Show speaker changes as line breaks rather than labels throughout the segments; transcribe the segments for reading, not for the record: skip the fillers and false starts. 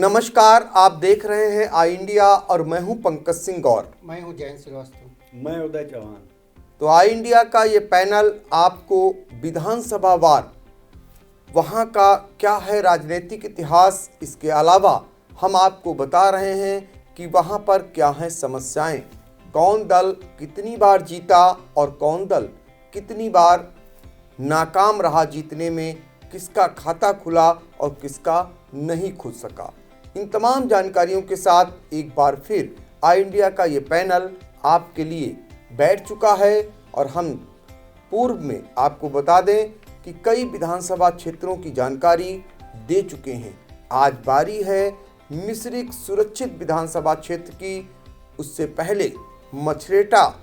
नमस्कार, आप देख रहे हैं आई इंडिया और मैं हूं पंकज सिंह गौर।
मैं हूं जयंत श्रीवास्तव।
मैं उदय चौहान।
तो आई इंडिया का ये पैनल आपको विधानसभा वार वहां का क्या है राजनीतिक इतिहास, इसके अलावा हम आपको बता रहे हैं कि वहां पर क्या हैं समस्याएं, कौन दल कितनी बार जीता और कौन दल कितनी बार नाकाम रहा जीतने में, किसका खाता खुला और किसका नहीं खुल सका। इन तमाम जानकारियों के साथ एक बार फिर आई इंडिया का ये पैनल आपके लिए बैठ चुका है और हम पूर्व में आपको बता दें कि कई विधानसभा क्षेत्रों की जानकारी दे चुके हैं। आज बारी है मिश्रिख सुरक्षित विधानसभा क्षेत्र की। उससे पहले मछरेटा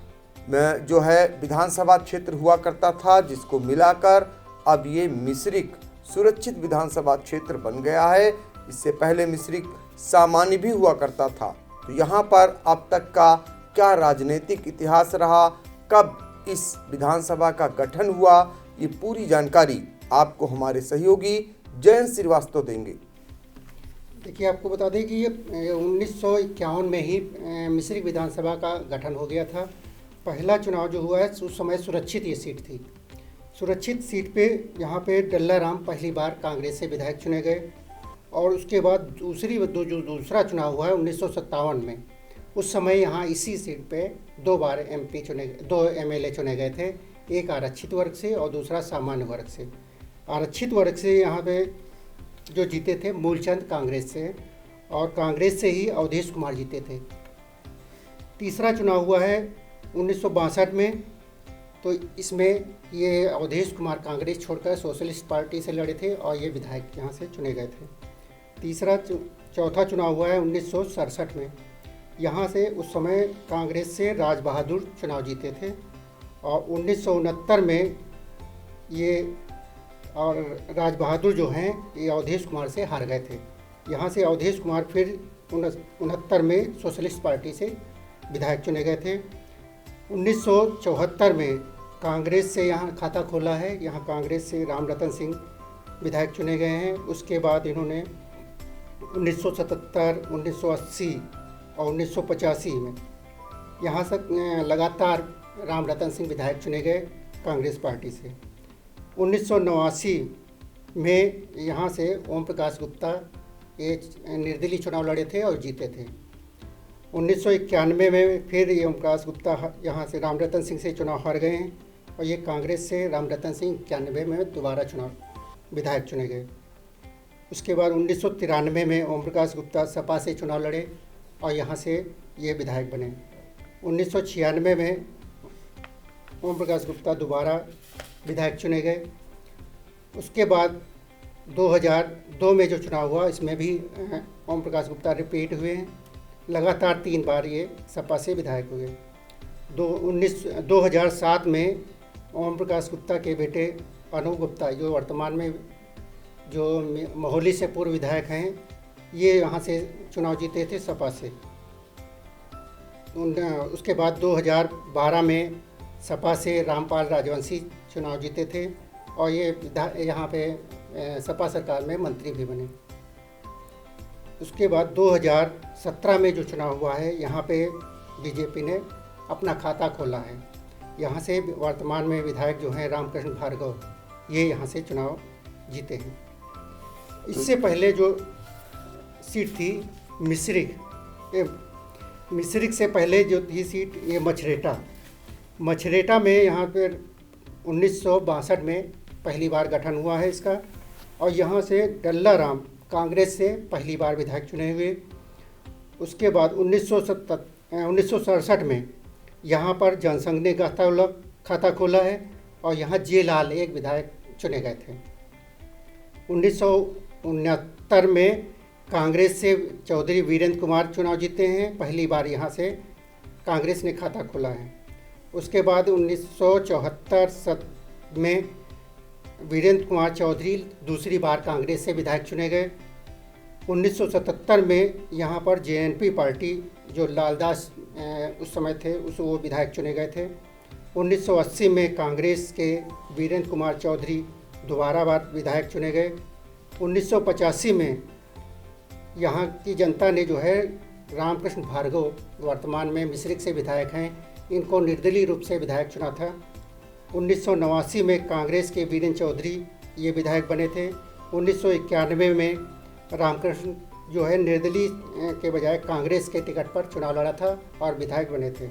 में जो है विधानसभा क्षेत्र हुआ करता था, जिसको मिलाकर अब ये मिश्रिख सुरक्षित विधानसभा क्षेत्र बन गया है। इससे पहले मिश्रिख सामान्य भी हुआ करता था। तो यहाँ पर अब तक का क्या राजनीतिक इतिहास रहा, कब इस विधानसभा का गठन हुआ, ये पूरी जानकारी आपको हमारे सहयोगी जयंत श्रीवास्तव देंगे।
देखिए, आपको बता दें कि ये 1951 में ही मिश्रिख विधानसभा का गठन हो गया था। पहला चुनाव जो हुआ है उस समय सुरक्षित ये सीट थी। सुरक्षित सीट पे यहाँ पे डल्ला राम पहली बार कांग्रेस से विधायक चुने गए और उसके बाद दूसरा चुनाव हुआ है 1957 में। उस समय यहाँ इसी सीट पे दो एमएलए चुने गए थे, एक आरक्षित वर्ग से और दूसरा सामान्य वर्ग से। आरक्षित वर्ग से यहाँ पे जो जीते थे मूलचंद कांग्रेस से, और कांग्रेस से ही अवधेश कुमार जीते थे। तीसरा चुनाव हुआ है 1962 में, तो इसमें ये अवधेश कुमार कांग्रेस छोड़कर सोशलिस्ट पार्टी से लड़े थे और ये विधायक यहाँ से चुने गए थे। चौथा चुनाव हुआ है 1967 में। यहाँ से उस समय कांग्रेस से राज बहादुर चुनाव जीते थे और 1969 में ये और राज बहादुर जो हैं ये अवधेश कुमार से हार गए थे। यहाँ से अवधेश कुमार फिर 69 में सोशलिस्ट पार्टी से विधायक चुने गए थे। 1974 में कांग्रेस से यहाँ खाता खोला है। यहाँ कांग्रेस से रामरतन सिंह विधायक चुने गए हैं। उसके बाद इन्होंने 1977, 1980 और 1985 में यहाँ से लगातार रामरतन सिंह विधायक चुने गए कांग्रेस पार्टी से। 1989 में यहाँ से ओम प्रकाश गुप्ता ये निर्दलीय चुनाव लड़े थे और जीते थे। 1991 में फिर ये ओम प्रकाश गुप्ता यहाँ से रामरतन सिंह से चुनाव हार गए हैं और ये कांग्रेस से रामरतन सिंह 91 में दोबारा चुनाव विधायक चुने गए। उसके बाद 1993 में ओम प्रकाश गुप्ता सपा से चुनाव लड़े और यहाँ से ये विधायक बने। 1996 में ओम प्रकाश गुप्ता दोबारा विधायक चुने गए। उसके बाद 2002 में जो चुनाव हुआ इसमें भी ओम प्रकाश गुप्ता रिपीट हुए हैं। लगातार 3 बार ये सपा से विधायक हुए। 2007 में ओम प्रकाश गुप्ता के बेटे अनूप गुप्ता जो वर्तमान में जो मोहाली से पूर्व विधायक हैं, ये यहाँ से चुनाव जीते थे सपा से। उसके बाद 2012 में सपा से रामपाल राजवंशी चुनाव जीते थे और ये यहाँ पे सपा सरकार में मंत्री भी बने। उसके बाद 2017 में जो चुनाव हुआ है यहाँ पे बीजेपी ने अपना खाता खोला है। यहाँ से वर्तमान में विधायक जो हैं रामकृष्ण भार्गव, ये यहाँ से चुनाव जीते हैं। इससे पहले जो सीट थी मिश्रिख से पहले जो थी सीट ये मछरेटा में यहाँ पर 1962 में पहली बार गठन हुआ है इसका और यहाँ से डल्ला राम कांग्रेस से पहली बार विधायक चुने हुए। उसके बाद 1967 में यहाँ पर जनसंघ ने खाता खोला है और यहाँ जेलाल एक विधायक चुने गए थे। 1969 में कांग्रेस से चौधरी वीरेंद्र कुमार चुनाव जीते हैं, पहली बार यहाँ से कांग्रेस ने खाता खोला है। उसके बाद 1974 में वीरेंद्र कुमार चौधरी दूसरी बार कांग्रेस से विधायक चुने गए। 1977 में यहाँ पर जेएनपी पार्टी जो लालदास उस समय थे वो विधायक चुने गए थे। 1980 में कांग्रेस के वीरेंद्र कुमार चौधरी दोबारा बार विधायक चुने गए। 1985 में यहाँ की जनता ने जो है रामकृष्ण भार्गव, वर्तमान में मिश्रिख से विधायक हैं, इनको निर्दलीय रूप से विधायक चुना था। 1989 में कांग्रेस के वीरेंद्र चौधरी ये विधायक बने थे। 1991 में रामकृष्ण जो है निर्दलीय के बजाय कांग्रेस के टिकट पर चुनाव लड़ा था और विधायक बने थे।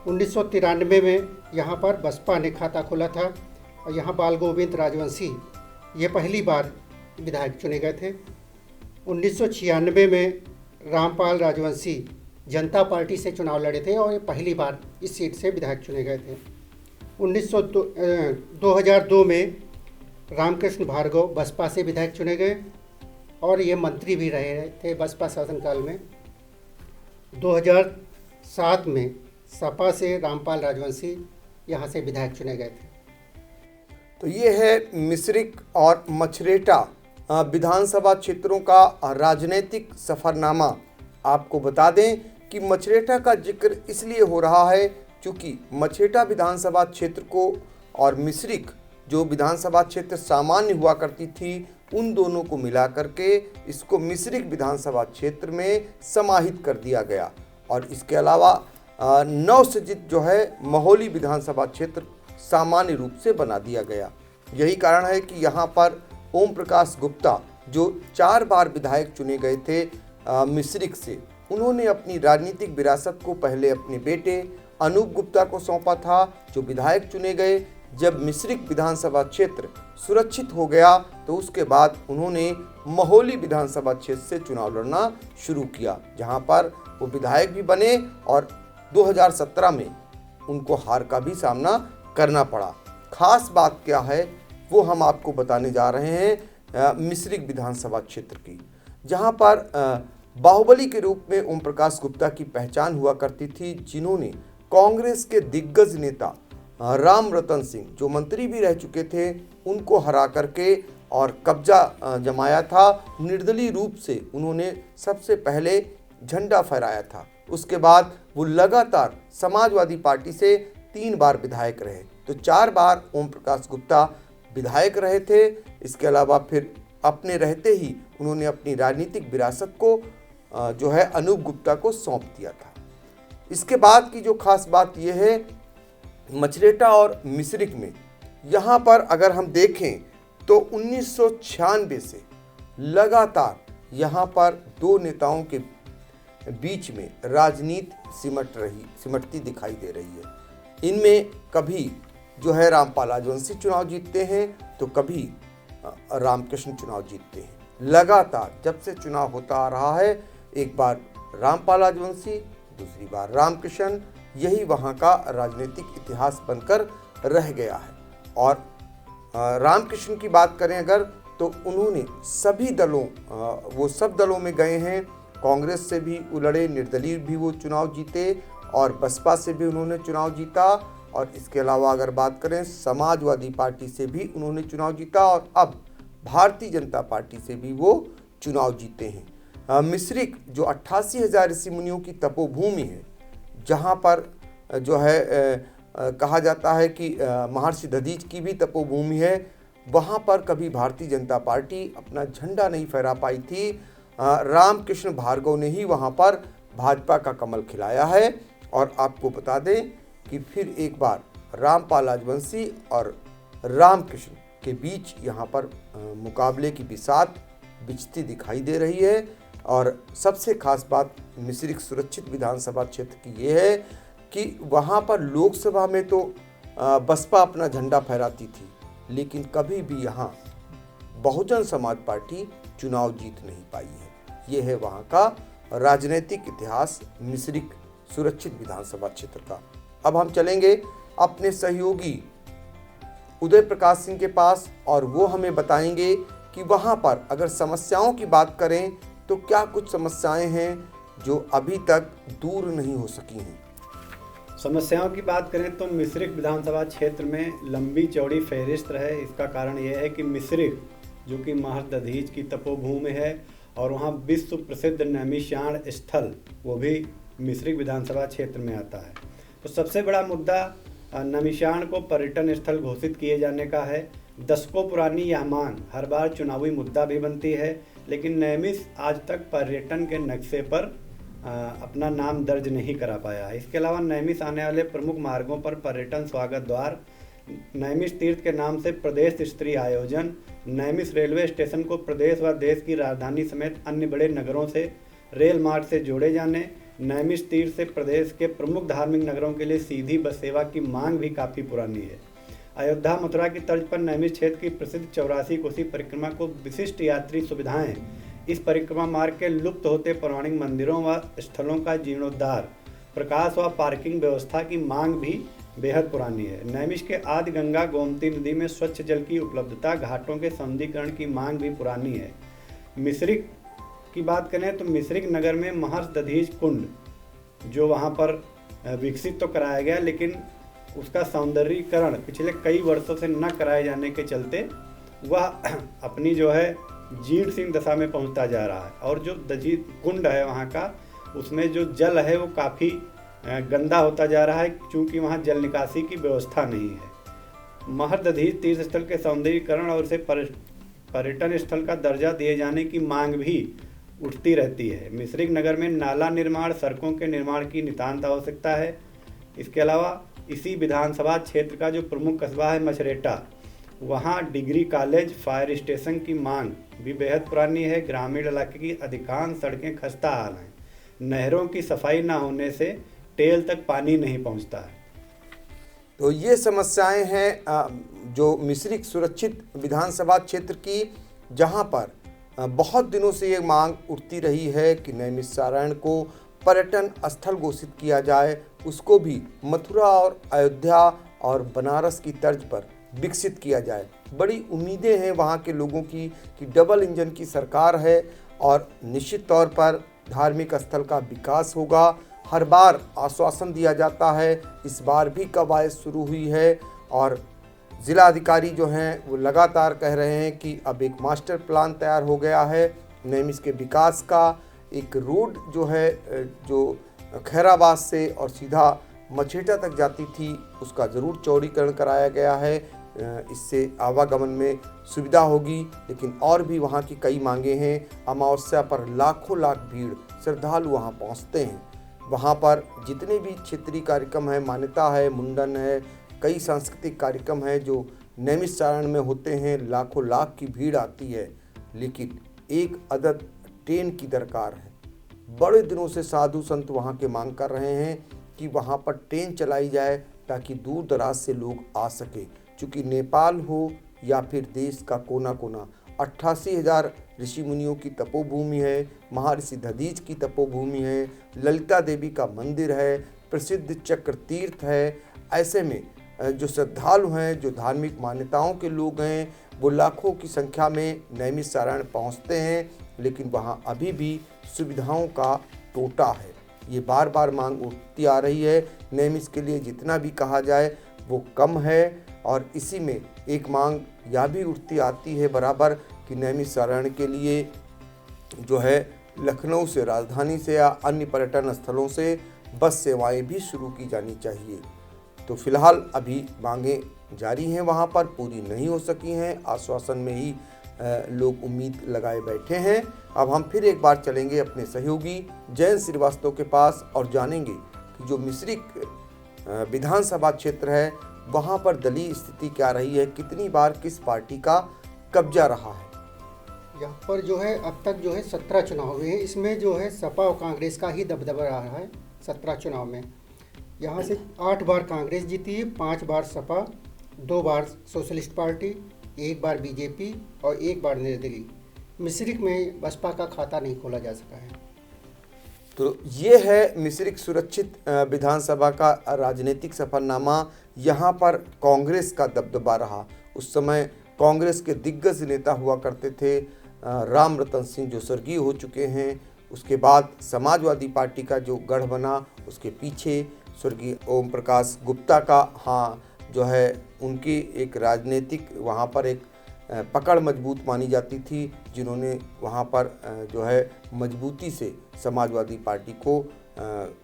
1993 में यहाँ पर बसपा ने खाता खोला था और यहाँ बाल गोविंद राजवंशी ये पहली बार विधायक चुने गए थे। 1996 में रामपाल राजवंशी जनता पार्टी से चुनाव लड़े थे और ये पहली बार इस सीट से विधायक चुने गए थे। 2002 में रामकृष्ण भार्गव बसपा से विधायक चुने गए और ये मंत्री भी रहे थे बसपा शासनकाल में। 2007 में सपा से रामपाल राजवंशी यहाँ से विधायक चुने गए थे।
तो ये है मिश्रिख और मछरेटा विधानसभा क्षेत्रों का राजनीतिक सफरनामा। आपको बता दें कि मछरेटा का जिक्र इसलिए हो रहा है क्योंकि मछरेटा विधानसभा क्षेत्र को और मिश्रिख जो विधानसभा क्षेत्र सामान्य हुआ करती थी उन दोनों को मिला करके इसको मिश्रिख विधानसभा क्षेत्र में समाहित कर दिया गया। और इसके अलावा नवसृजित जो है महोली विधानसभा क्षेत्र सामान्य रूप से बना दिया गया। यही कारण है कि यहाँ पर ओम प्रकाश गुप्ता जो 4 बार विधायक चुने गए थे मिश्रिख से, उन्होंने अपनी राजनीतिक विरासत को पहले अपने बेटे अनूप गुप्ता को सौंपा था जो विधायक चुने गए। जब मिश्रिख विधानसभा क्षेत्र सुरक्षित हो गया तो उसके बाद उन्होंने महोली विधानसभा क्षेत्र से चुनाव लड़ना शुरू किया, जहां पर वो विधायक भी बने और 2017 में उनको हार का भी सामना करना पड़ा। खास बात क्या है वो हम आपको बताने जा रहे हैं मिश्रिख विधानसभा क्षेत्र की, जहां पर बाहुबली के रूप में ओम प्रकाश गुप्ता की पहचान हुआ करती थी, जिन्होंने कांग्रेस के दिग्गज नेता राम रतन सिंह जो मंत्री भी रह चुके थे उनको हरा करके और कब्जा जमाया था। निर्दलीय रूप से उन्होंने सबसे पहले झंडा फहराया था। उसके बाद वो लगातार समाजवादी पार्टी से 3 बार विधायक रहे, तो 4 बार ओम प्रकाश गुप्ता विधायक रहे थे। इसके अलावा फिर अपने रहते ही उन्होंने अपनी राजनीतिक विरासत को जो है अनूप गुप्ता को सौंप दिया था। इसके बाद की जो खास बात यह है मछरेटा और मिश्रिख में, यहाँ पर अगर हम देखें तो 1996 से लगातार यहाँ पर 2 नेताओं के बीच में राजनीति सिमटती दिखाई दे रही है। इनमें कभी जो है रामपाल राजवंशी चुनाव जीतते हैं तो कभी रामकृष्ण चुनाव जीतते हैं। लगातार जब से चुनाव होता आ रहा है, एक बार रामपाल राजवंशी, दूसरी बार रामकृष्ण, यही वहाँ का राजनीतिक इतिहास बनकर रह गया है। और रामकृष्ण की बात करें अगर, तो उन्होंने सभी दलों वो सब दलों में गए हैं। कांग्रेस से भी वो लड़े, निर्दलीय भी वो चुनाव जीते और बसपा से भी उन्होंने चुनाव जीता। और इसके अलावा अगर बात करें समाजवादी पार्टी से भी उन्होंने चुनाव जीता और अब भारतीय जनता पार्टी से भी वो चुनाव जीते हैं। मिश्रिख जो 88,000 ऋषि मुनियों की तपोभूमि है, जहाँ पर जो है कहा जाता है कि महर्षि दधीच की भी तपोभूमि है, वहाँ पर कभी भारतीय जनता पार्टी अपना झंडा नहीं फहरा पाई थी। रामकृष्ण भार्गव ने ही वहाँ पर भाजपा का कमल खिलाया है। और आपको बता दें कि फिर एक बार रामपाल राजवंशी और रामकृष्ण के बीच यहाँ पर मुकाबले की बिसात बिछती दिखाई दे रही है। और सबसे खास बात मिश्रिख सुरक्षित विधानसभा क्षेत्र की ये है कि वहाँ पर लोकसभा में तो बसपा अपना झंडा फहराती थी, लेकिन कभी भी यहाँ बहुजन समाज पार्टी चुनाव जीत नहीं पाई है। ये है वहाँ का राजनीतिक इतिहास मिश्रिख सुरक्षित विधानसभा क्षेत्र का। अब हम चलेंगे अपने सहयोगी उदय प्रकाश सिंह के पास और वो हमें बताएंगे कि वहाँ पर अगर समस्याओं की बात करें तो क्या कुछ समस्याएं हैं जो अभी तक दूर नहीं हो सकी हैं।
समस्याओं की बात करें तो मिश्रिख विधानसभा क्षेत्र में लंबी चौड़ी फहरिस्त है। इसका कारण यह है कि मिश्रिख जो कि महर्षि दधीच की तपोभूमि है और वहाँ विश्व प्रसिद्ध नैमिषारण्य स्थल वो भी मिश्रिख विधानसभा क्षेत्र में आता है। तो सबसे बड़ा मुद्दा नैमिषारण्य को पर्यटन स्थल घोषित किए जाने का है। दशकों पुरानी यह मांग हर बार चुनावी मुद्दा भी बनती है, लेकिन नेमिस आज तक पर्यटन के नक्शे पर अपना नाम दर्ज नहीं करा पाया। इसके अलावा नेमिस आने वाले प्रमुख मार्गों पर पर्यटन स्वागत द्वार, नेमिस तीर्थ के नाम से प्रदेश स्तरीय आयोजन, नेमिस रेलवे स्टेशन को प्रदेश व देश की राजधानी समेत अन्य बड़े नगरों से रेल मार्ग से जोड़े जाने, नेमिस तीर्थ से प्रदेश के प्रमुख धार्मिक नगरों के लिए सीधी बस सेवा की मांग भी काफ़ी पुरानी है। अयोध्या मथुरा की तर्ज पर नेमिस क्षेत्र की प्रसिद्ध 84 कोसी परिक्रमा को विशिष्ट यात्री सुविधाएं, इस परिक्रमा मार्ग के लुप्त होते पौराणिक मंदिरों व स्थलों का जीर्णोद्धार, प्रकाश व पार्किंग व्यवस्था की मांग भी बेहद पुरानी है। नेमिस के आदि गंगा गोमती नदी में स्वच्छ जल की उपलब्धता, घाटों के सौंदर्यीकरण की मांग भी पुरानी है। मिश्रिक की बात करें तो मिश्रिक नगर में महर्षि दधीच कुंड जो वहाँ पर विकसित तो कराया गया, लेकिन उसका सौंदर्यीकरण पिछले कई वर्षों से न कराए जाने के चलते वह अपनी जो है जीर्ण सी दशा में पहुंचता जा रहा है। और जो दधीच कुंड है वहाँ का, उसमें जो जल है वो काफ़ी गंदा होता जा रहा है, क्योंकि वहाँ जल निकासी की व्यवस्था नहीं है। महर्षि दधीच तीर्थ स्थल के सौंदर्यीकरण और उसे पर्यटन स्थल का दर्जा दिए जाने की मांग भी उठती रहती है। मिश्रिक नगर में नाला निर्माण, सड़कों के निर्माण की नितांत आवश्यकता है। इसके अलावा इसी विधानसभा क्षेत्र का जो प्रमुख कस्बा है मछरेटा, वहाँ डिग्री कॉलेज, फायर स्टेशन की मांग भी बेहद पुरानी है। ग्रामीण इलाके की अधिकांश सड़कें खस्ता हाल हैं। नहरों की सफाई न होने से टेल तक पानी नहीं पहुँचता है।
तो ये समस्याएं हैं जो मिश्रिक सुरक्षित विधानसभा क्षेत्र की, जहां पर बहुत दिनों से ये मांग उठती रही है कि नैमिषारण्य को पर्यटन स्थल घोषित किया जाए, उसको भी मथुरा और अयोध्या और बनारस की तर्ज पर विकसित किया जाए। बड़ी उम्मीदें हैं वहाँ के लोगों की कि डबल इंजन की सरकार है और निश्चित तौर पर धार्मिक स्थल का विकास होगा। हर बार आश्वासन दिया जाता है, इस बार भी कवायद शुरू हुई है और ज़िला अधिकारी जो हैं वो लगातार कह रहे हैं कि अब एक मास्टर प्लान तैयार हो गया है नेमिस के विकास का। एक रोड जो है जो खैराबाद से और सीधा मछेटा तक जाती थी, उसका ज़रूर चौड़ीकरण कराया गया है। इससे आवागमन में सुविधा होगी, लेकिन और भी वहाँ की कई मांगे हैं। अमावस्या पर लाखों लाख भीड़ श्रद्धालु वहाँ पहुँचते हैं। वहाँ पर जितने भी क्षेत्रीय कार्यक्रम है, मान्यता है, मुंडन है, कई सांस्कृतिक कार्यक्रम हैं जो नैमिषारण्य में होते हैं, लाखों लाख की भीड़ आती है, लेकिन एक अदद ट्रेन की दरकार है। बड़े दिनों से साधु संत वहाँ के मांग कर रहे हैं कि वहाँ पर ट्रेन चलाई जाए ताकि दूर दराज से लोग आ सके। चूँकि नेपाल हो या फिर देश का कोना कोना 88,000 ऋषि मुनियों की तपोभूमि है, महर्षि दधीच की तपोभूमि है, ललिता देवी का मंदिर है, प्रसिद्ध चक्र तीर्थ है। ऐसे में जो श्रद्धालु हैं, जो धार्मिक मान्यताओं के लोग हैं, वो लाखों की संख्या में नैमिषारण्य पहुंचते हैं, लेकिन वहां अभी भी सुविधाओं का टोटा है। ये बार बार मांग उठती आ रही है। नैमिष के लिए जितना भी कहा जाए वो कम है और इसी में एक मांग यह भी उठती आती है बराबर कि नैमिषारण्य के लिए जो है लखनऊ से, राजधानी से या अन्य पर्यटन स्थलों से बस सेवाएं भी शुरू की जानी चाहिए। तो फिलहाल अभी मांगें जारी हैं, वहाँ पर पूरी नहीं हो सकी हैं। आश्वासन में ही लोग उम्मीद लगाए बैठे हैं। अब हम फिर एक बार चलेंगे अपने सहयोगी जयंत श्रीवास्तव के पास और जानेंगे कि जो मिश्रिक विधानसभा क्षेत्र है वहाँ पर दलीय स्थिति क्या रही है, कितनी बार किस पार्टी का कब्जा रहा है।
यहाँ पर जो है अब तक जो है 17 चुनाव हुए हैं। इसमें जो है सपा और कांग्रेस का ही दबदबा रहा है 17 चुनाव में। यहाँ से 8 बार कांग्रेस जीती है, 5 बार सपा, 2 बार सोशलिस्ट पार्टी, 1 बार बीजेपी और 1 बार निर्दलीय। मिश्रिक में बसपा का खाता नहीं खोला जा सका है।
तो ये है मिश्रिक सुरक्षित विधानसभा का राजनीतिक सफरनामा। यहाँ पर कांग्रेस का दबदबा रहा। उस समय कांग्रेस के दिग्गज नेता हुआ करते थे राम रतन सिंह, जो स्वर्गीय हो चुके हैं। उसके बाद समाजवादी पार्टी का जो गढ़ बना, उसके पीछे स्वर्गीय ओम प्रकाश गुप्ता का जो है उनकी एक राजनीतिक वहाँ पर एक पकड़ मजबूत मानी जाती थी, जिन्होंने वहाँ पर जो है मजबूती से समाजवादी पार्टी को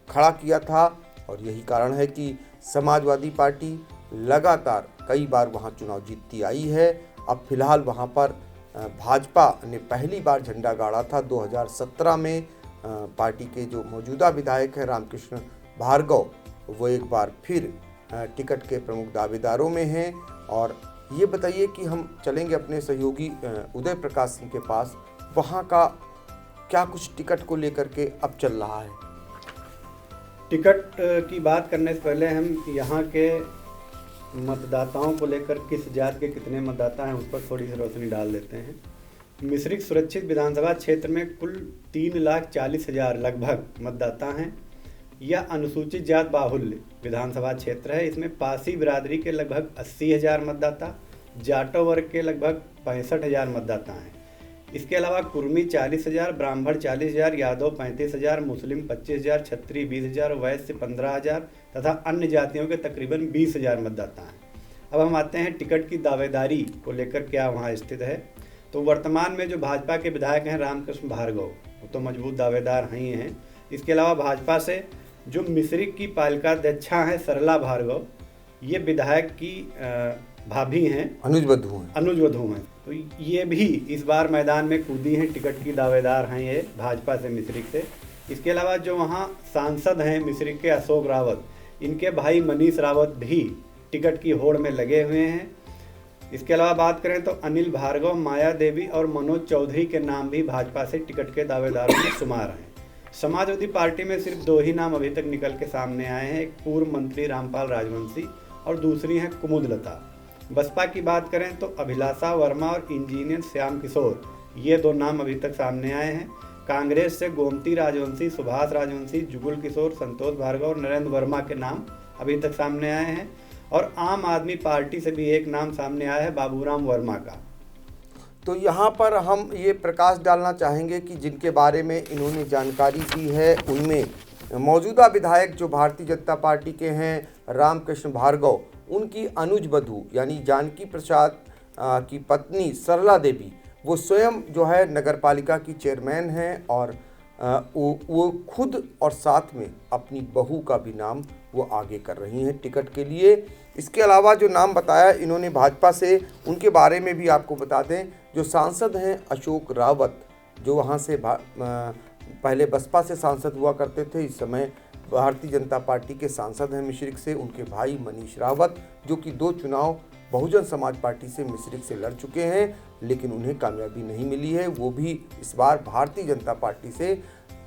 खड़ा किया था। और यही कारण है कि समाजवादी पार्टी लगातार कई बार वहाँ चुनाव जीतती आई है। अब फिलहाल वहाँ पर भाजपा ने पहली बार झंडा गाड़ा था 2017 में। पार्टी के जो मौजूदा विधायक हैं रामकृष्ण भार्गव, वो एक बार फिर टिकट के प्रमुख दावेदारों में हैं। और ये बताइए कि हम चलेंगे अपने सहयोगी उदय प्रकाश सिंह के पास, वहाँ का क्या कुछ टिकट को लेकर के अब चल रहा है।
टिकट की बात करने से पहले हम यहाँ के मतदाताओं को लेकर किस जात के कितने मतदाता हैं उस पर थोड़ी सी रोशनी डाल देते हैं। मिश्रिख सुरक्षित विधानसभा क्षेत्र में कुल 3,40,000 लगभग मतदाता हैं। यह अनुसूचित जात बाहुल्य विधानसभा क्षेत्र है। इसमें पासी बिरादरी के लगभग 80,000 मतदाता, जाटो वर्ग के लगभग 65,000 मतदाता हैं। इसके अलावा कुर्मी 40,000, ब्राह्मण 40,000, यादव 35,000, मुस्लिम 25,000, क्षत्रिय 20,000, वैश्य 15,000 तथा अन्य जातियों के तकरीबन 20,000 मतदाता हैं। अब हम आते हैं टिकट की दावेदारी को लेकर क्या वहाँ स्थित है। तो वर्तमान में जो भाजपा के विधायक हैं रामकृष्ण भार्गव, वो तो मजबूत दावेदार ही हैं। इसके अलावा भाजपा से जो मिश्रिख की पालिका अध्यक्षा हैं सरला भार्गव, ये विधायक की भाभी हैं, अनुजवधू हैं। तो ये भी इस बार मैदान में कूदी हैं, टिकट की दावेदार हैं ये भाजपा से मिश्रिख से। इसके अलावा जो वहाँ सांसद हैं मिश्रिख के अशोक रावत, इनके भाई मनीष रावत भी टिकट की होड़ में लगे हुए हैं। इसके अलावा बात करें तो अनिल भार्गव, माया देवी और मनोज चौधरी के नाम भी भाजपा से टिकट के दावेदारों में शुमार हैं। समाजवादी पार्टी में सिर्फ 2 ही नाम अभी तक निकल के सामने आए हैं, एक पूर्व मंत्री रामपाल राजवंशी और दूसरी हैं कुमुदलता। बसपा की बात करें तो अभिलाषा वर्मा और इंजीनियर श्याम किशोर, ये 2 नाम अभी तक सामने आए हैं। कांग्रेस से गोमती राजवंशी, सुभाष राजवंशी, जुगल किशोर, संतोष भार्गव और नरेंद्र वर्मा के नाम अभी तक सामने आए हैं। और आम आदमी पार्टी से भी एक नाम सामने आया है, बाबूराम वर्मा का।
तो यहाँ पर हम ये प्रकाश डालना चाहेंगे कि जिनके बारे में इन्होंने जानकारी दी है उनमें मौजूदा विधायक जो भारतीय जनता पार्टी के हैं रामकृष्ण भार्गव, उनकी अनुजवधू यानी जानकी प्रसाद की पत्नी सरला देवी, वो स्वयं जो है नगरपालिका की चेयरमैन हैं और वो खुद और साथ में अपनी बहू का भी नाम वो आगे कर रही हैं टिकट के लिए। इसके अलावा जो नाम बताया इन्होंने भाजपा से, उनके बारे में भी आपको बता दें। जो सांसद हैं अशोक रावत, जो वहाँ से पहले बसपा से सांसद हुआ करते थे, इस समय भारतीय जनता पार्टी के सांसद हैं मिश्रिख से। उनके भाई मनीष रावत, जो कि 2 चुनाव बहुजन समाज पार्टी से मिश्रिख से लड़ चुके हैं, लेकिन उन्हें कामयाबी नहीं मिली है। वो भी इस बार भारतीय जनता पार्टी से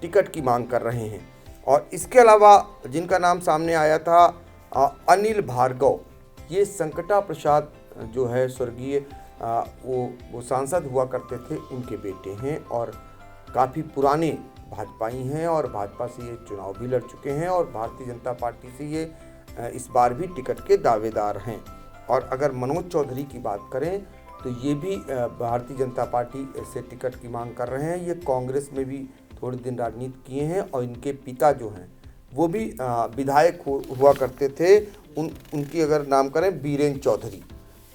टिकट की मांग कर रहे हैं। और इसके अलावा जिनका नाम सामने आया था अनिल भार्गव, ये संकटा प्रसाद जो है स्वर्गीय वो सांसद हुआ करते थे, उनके बेटे हैं और काफ़ी पुराने भाजपाई हैं और भाजपा से ये चुनाव भी लड़ चुके हैं और भारतीय जनता पार्टी से ये इस बार भी टिकट के दावेदार हैं। और अगर मनोज चौधरी की बात करें तो ये भी भारतीय जनता पार्टी से टिकट की मांग कर रहे हैं। ये कांग्रेस में भी थोड़े दिन राजनीति किए हैं और इनके पिता जो हैं वो भी विधायक हुआ करते थे। उनकी अगर नाम करें बीरेन्द्र चौधरी।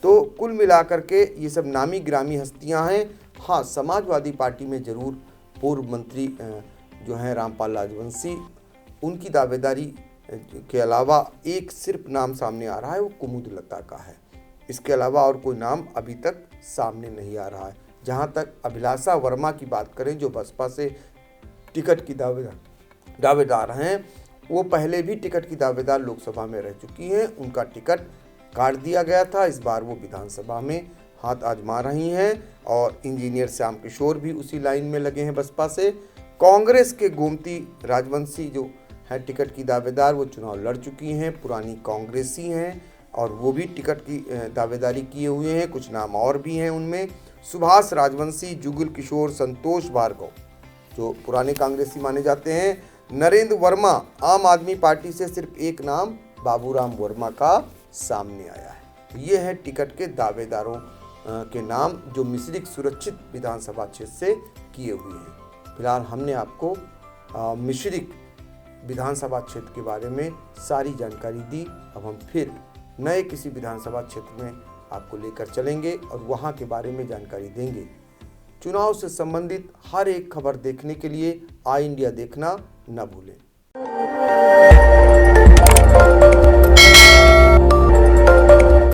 तो कुल मिलाकर के ये सब नामी ग्रामी हस्तियां हैं। हाँ, समाजवादी पार्टी में ज़रूर पूर्व मंत्री जो हैं रामपाल राजवंशी, उनकी दावेदारी के अलावा एक सिर्फ नाम सामने आ रहा है, वो कुमुदलता का है। इसके अलावा और कोई नाम अभी तक सामने नहीं आ रहा है। जहाँ तक अभिलाषा वर्मा की बात करें, जो बसपा से टिकट की दावेदार हैं, वो पहले भी टिकट की दावेदार लोकसभा में रह चुकी हैं। उनका टिकट काट दिया गया था। इस बार वो विधानसभा में हाथ आजमा रही हैं और इंजीनियर श्याम किशोर भी उसी लाइन में लगे हैं बसपा से। कांग्रेस के गोमती राजवंशी जो है टिकट की दावेदार, वो चुनाव लड़ चुकी हैं, पुरानी कांग्रेसी हैं और वो भी टिकट की दावेदारी किए हुए हैं। कुछ नाम और भी हैं, उनमें सुभाष राजवंशी, जुगल किशोर, संतोष भार्गव जो पुराने कांग्रेसी माने जाते हैं, नरेंद्र वर्मा। आम आदमी पार्टी से सिर्फ एक नाम बाबूराम वर्मा का सामने आया है। तो ये है टिकट के दावेदारों के नाम जो मिश्रिख सुरक्षित विधानसभा क्षेत्र से किए हुए हैं। फिलहाल हमने आपको मिश्रिख विधानसभा क्षेत्र के बारे में सारी जानकारी दी। अब हम फिर नए किसी विधानसभा क्षेत्र में आपको लेकर चलेंगे और वहाँ के बारे में जानकारी देंगे। चुनाव से संबंधित हर एक खबर देखने के लिए आई इंडिया देखना न भूलें।